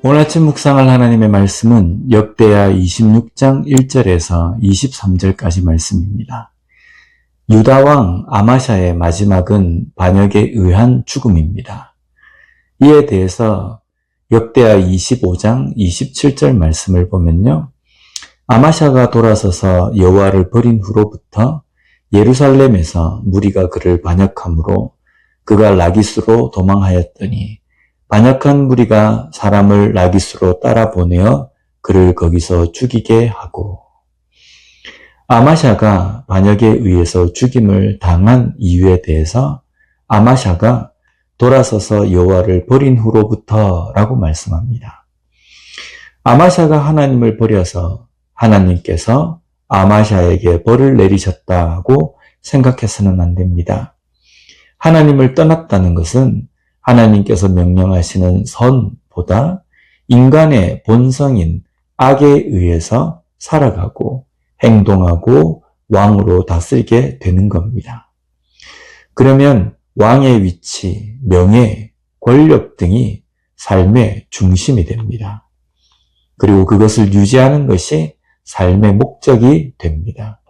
오늘 아침 묵상할 하나님의 말씀은 역대하 26장 1절에서 23절까지 말씀입니다. 유다왕 아마샤의 마지막은 반역에 의한 죽음입니다. 이에 대해서 역대하 25장 27절 말씀을 보면요. 아마샤가 돌아서서 여호와를 버린 후로부터 예루살렘에서 무리가 그를 반역함으로 그가 라기스로 도망하였더니 반역한 무리가 사람을 라기스로 따라 보내어 그를 거기서 죽이게 하고, 아마샤가 반역에 의해서 죽임을 당한 이유에 대해서 아마샤가 돌아서서 여호와를 버린 후로부터 라고 말씀합니다. 아마샤가 하나님을 버려서 하나님께서 아마샤에게 벌을 내리셨다고 생각해서는 안 됩니다. 하나님을 떠났다는 것은 하나님께서 명령하시는 선보다 인간의 본성인 악에 의해서 살아가고 행동하고 왕으로 다스리게 되는 겁니다. 그러면 왕의 위치, 명예, 권력 등이 삶의 중심이 됩니다. 그리고 그것을 유지하는 것이 삶의 목적이 됩니다.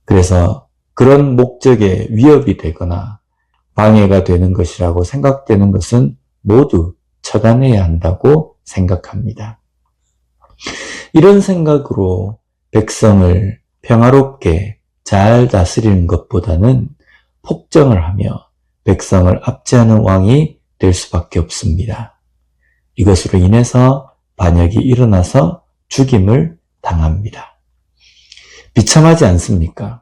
그래서 그런 목적에 위협이 되거나 방해가 되는 것이라고 생각되는 것은 모두 처단해야 한다고 생각합니다. 이런 생각으로 백성을 평화롭게 잘 다스리는 것보다는 폭정을 하며 백성을 압제하는 왕이 될 수밖에 없습니다. 이것으로 인해서 반역이 일어나서 죽임을 당합니다. 비참하지 않습니까?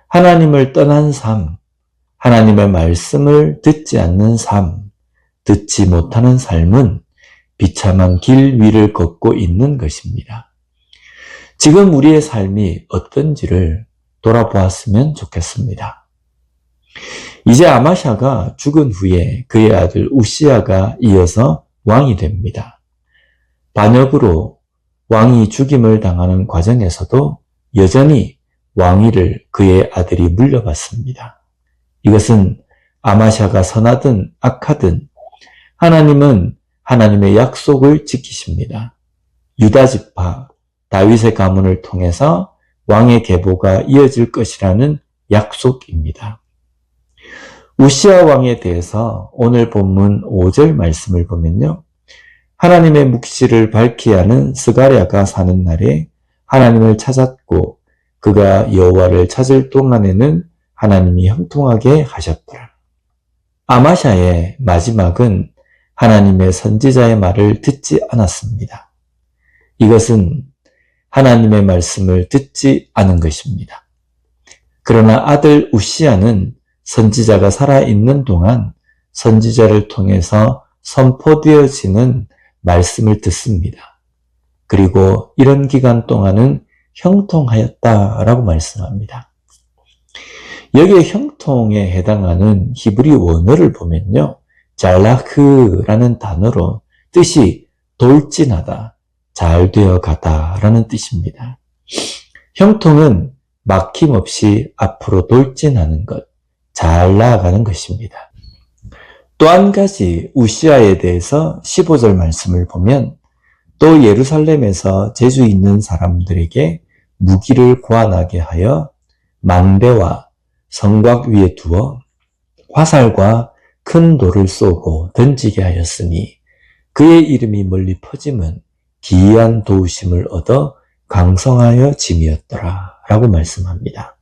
하나님을 떠난 삶, 하나님의 말씀을 듣지 않는 삶, 듣지 못하는 삶은 비참한 길 위를 걷고 있는 것입니다. 지금 우리의 삶이 어떤지를 돌아보았으면 좋겠습니다. 이제 아마샤가 죽은 후에 그의 아들 우시야가 이어서 왕이 됩니다. 반역으로 왕이 죽임을 당하는 과정에서도 여전히 왕위를 그의 아들이 물려받습니다. 이것은 아마샤가 선하든 악하든 하나님은 하나님의 약속을 지키십니다. 유다 지파 다윗의 가문을 통해서 왕의 계보가 이어질 것이라는 약속입니다. 우시야 왕에 대해서 오늘 본문 5절 말씀을 보면요. 하나님의 묵시를 밝히 하는 스가랴가 사는 날에 하나님을 찾았고 그가 여호와를 찾을 동안에는 하나님이 형통하게 하셨더라. 아마샤의 마지막은 하나님의 선지자의 말을 듣지 않았습니다. 이것은 하나님의 말씀을 듣지 않은 것입니다. 그러나 아들 우시야는 선지자가 살아있는 동안 선지자를 통해서 선포되어지는 말씀을 듣습니다. 그리고 이런 기간 동안은 형통하였다라고 말씀합니다. 여기에 형통에 해당하는 히브리 원어를 보면요. 잘라크라는 단어로 뜻이 돌진하다, 잘 되어 가다라는 뜻입니다. 형통은 막힘없이 앞으로 돌진하는 것, 잘 나아가는 것입니다. 또 한 가지 우시야에 대해서 15절 말씀을 보면 또 예루살렘에서 재주 있는 사람들에게 무기를 구하나게 하여 망대와 성곽 위에 두어 화살과 큰 돌을 쏘고 던지게 하였으니 그의 이름이 멀리 퍼짐은 기이한 도우심을 얻어 강성하여 짐이었더라 라고 말씀합니다.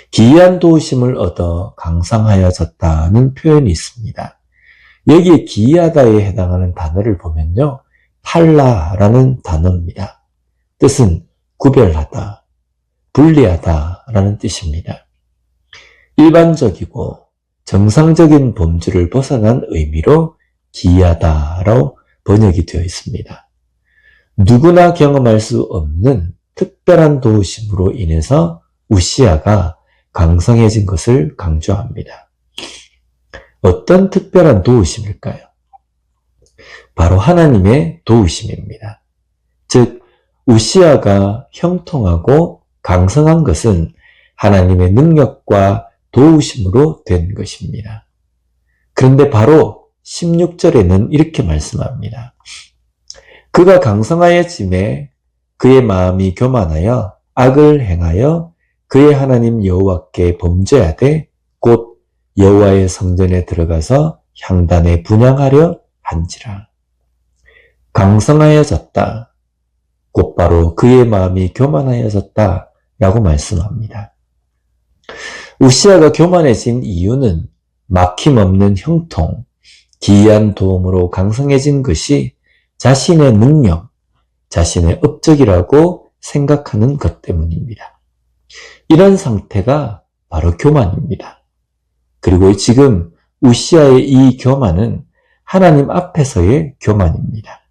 기이한 도우심을 얻어 강성하여졌다는 표현이 있습니다. 여기에 기이하다에 해당하는 단어를 보면요. 팔라라는 단어입니다. 뜻은 구별하다, 분리하다라는 뜻입니다. 일반적이고 정상적인 범주를 벗어난 의미로 기이하다라고 번역이 되어 있습니다. 누구나 경험할 수 없는 특별한 도우심으로 인해서 우시야가 강성해진 것을 강조합니다. 어떤 특별한 도우심일까요? 바로 하나님의 도우심입니다. 즉 우시야가 형통하고 강성한 것은 하나님의 능력과 도우심으로 된 것입니다. 그런데 바로 16절에는 이렇게 말씀합니다. 그가 강성하여짐에 그의 마음이 교만하여 악을 행하여 그의 하나님 여호와께 범죄하되 곧 여호와의 성전에 들어가서 향단에 분향하려 한지라. 강성하여졌다. 곧바로 그의 마음이 교만하여졌다 라고 말씀합니다. 우시아가 교만해진 이유는 막힘없는 형통, 기이한 도움으로 강성해진 것이 자신의 능력, 자신의 업적이라고 생각하는 것 때문입니다. 이런 상태가 바로 교만입니다. 그리고 지금 우시아의 이 교만은 하나님 앞에서의 교만입니다.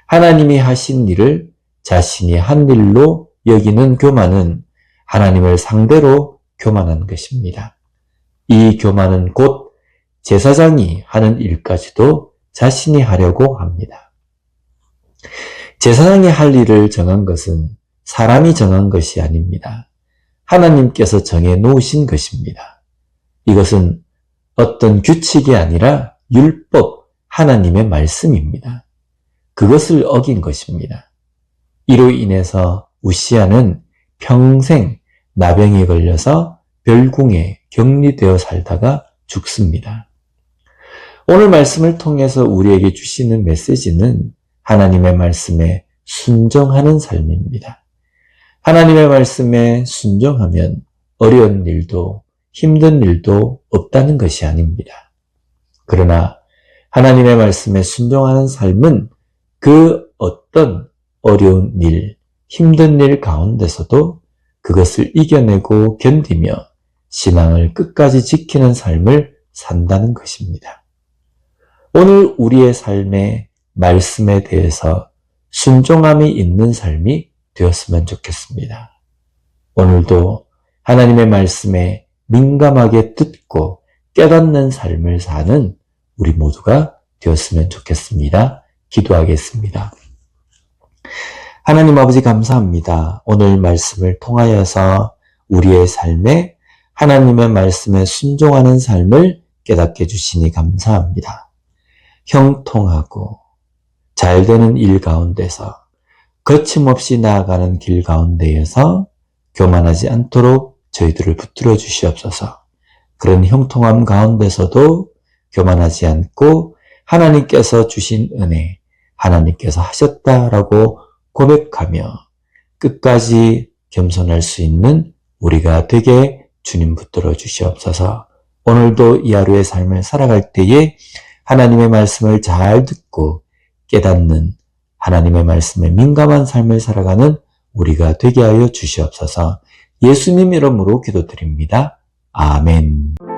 하나님이 하신 일을 자신이 한 일로 여기는 교만은 하나님을 상대로 교만한 것입니다. 이 교만은 곧 제사장이 하는 일까지도 자신이 하려고 합니다. 제사장이 할 일을 정한 것은 사람이 정한 것이 아닙니다. 하나님께서 정해 놓으신 것입니다. 이것은 어떤 규칙이 아니라 율법, 하나님의 말씀입니다. 그것을 어긴 것입니다. 이로 인해서 우시아는 평생 나병에 걸려서 별궁에 격리되어 살다가 죽습니다. 오늘 말씀을 통해서 우리에게 주시는 메시지는 하나님의 말씀에 순종하는 삶입니다. 하나님의 말씀에 순종하면 어려운 일도 힘든 일도 없다는 것이 아닙니다. 그러나 하나님의 말씀에 순종하는 삶은 그 어떤 어려운 일, 힘든 일 가운데서도 그것을 이겨내고 견디며 신앙을 끝까지 지키는 삶을 산다는 것입니다. 오늘 우리의 삶의 말씀에 대해서 순종함이 있는 삶이 되었으면 좋겠습니다. 오늘도 하나님의 말씀에 민감하게 듣고 깨닫는 삶을 사는 우리 모두가 되었으면 좋겠습니다. 기도하겠습니다. 하나님 아버지 감사합니다. 오늘 말씀을 통하여서 우리의 삶에 하나님의 말씀에 순종하는 삶을 깨닫게 해주시니 감사합니다. 형통하고 잘 되는 일 가운데서 거침없이 나아가는 길 가운데에서 교만하지 않도록 저희들을 붙들어 주시옵소서. 그런 형통함 가운데서도 교만하지 않고 하나님께서 주신 은혜, 하나님께서 하셨다라고 고백하며 끝까지 겸손할 수 있는 우리가 되게 주님 붙들어 주시옵소서. 오늘도 이 하루의 삶을 살아갈 때에 하나님의 말씀을 잘 듣고 깨닫는 하나님의 말씀에 민감한 삶을 살아가는 우리가 되게 하여 주시옵소서. 예수님 이름으로 기도드립니다. 아멘.